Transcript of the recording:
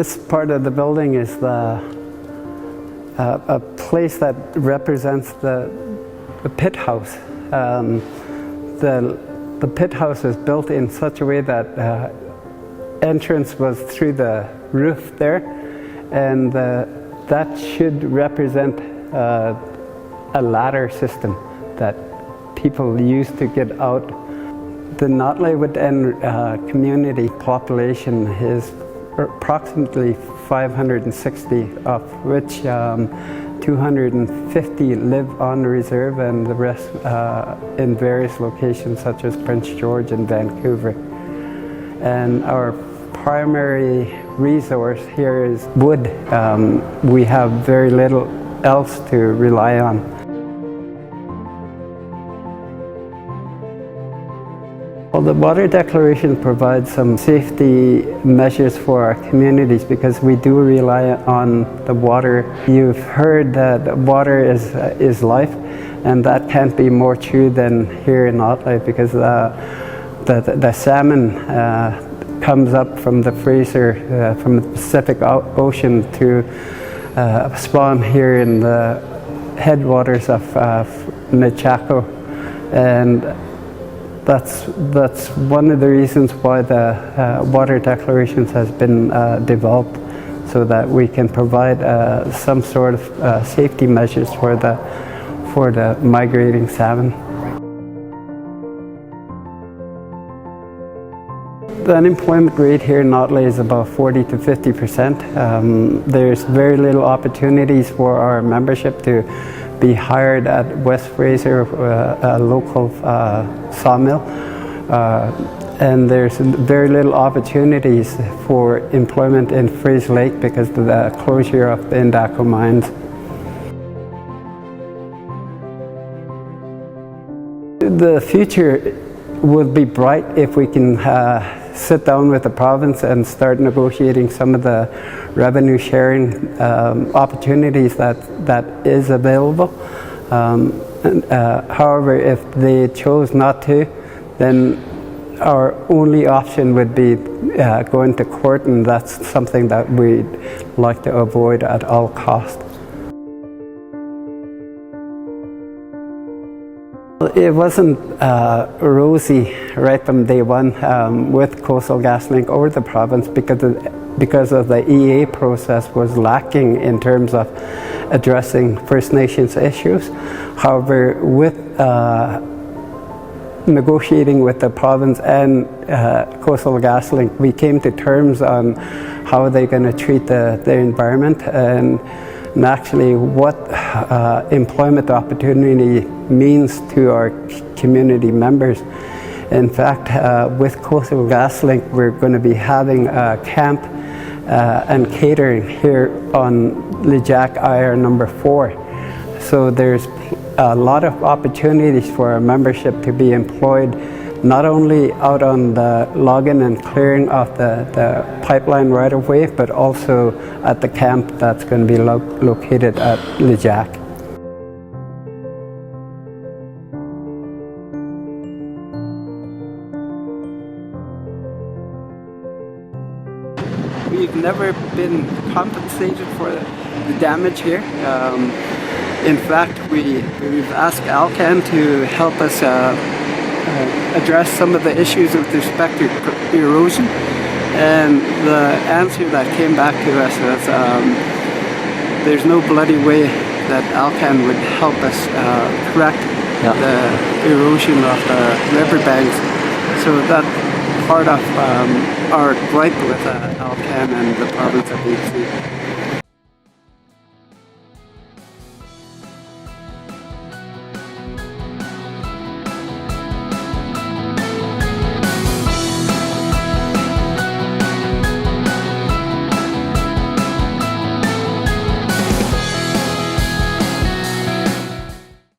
This part of the building is a place that represents the pit house. The pit house is built in such a way that entrance was through the roof there, and that should represent a ladder system that people use to get out. The Nadleh Whut'en community population is approximately 560, of which 250 live on the reserve and the rest in various locations such as Prince George and Vancouver. And our primary resource here is wood. We have very little else to rely on. Well, the water declaration provides some safety measures for our communities because we do rely on the water. You've heard that water is life, and that can't be more true than here in Nadleh, because the salmon comes up from the Fraser, from the Pacific Ocean to spawn here in the headwaters of Michaco, and that's one of the reasons why the water declarations has been developed, so that we can provide some sort of safety measures for the migrating salmon. The unemployment rate here in Nadleh is about 40 to 50%. There's very little opportunities for our membership to be hired at West Fraser, a local sawmill, and there's very little opportunities for employment in Fraser Lake because of the closure of the Indaco mines. The future would be bright if we can sit down with the province and start negotiating some of the revenue sharing opportunities that is available. However, if they chose not to, then our only option would be going to court, and that's something that we'd like to avoid at all costs. It wasn't rosy right from day one with Coastal GasLink or the province, because of the EA process was lacking in terms of addressing First Nations issues. However, with negotiating with the province and Coastal GasLink, we came to terms on how they're going to treat the environment and actually what employment opportunity means to our community members. In fact, with Coastal GasLink, we're going to be having a camp and catering here on Lejac IR number 4. So there's a lot of opportunities for our membership to be employed, not only out on the logging and clearing of the pipeline right of way, but also at the camp that's going to be located at Lejac. We've never been compensated for the damage here. In fact, we've asked Alcan to help us address some of the issues with respect to erosion, and the answer that came back to us was there's no bloody way that Alcan would help us correct the erosion of the riverbanks. So that part of our gripe with Alcan and the province of BC.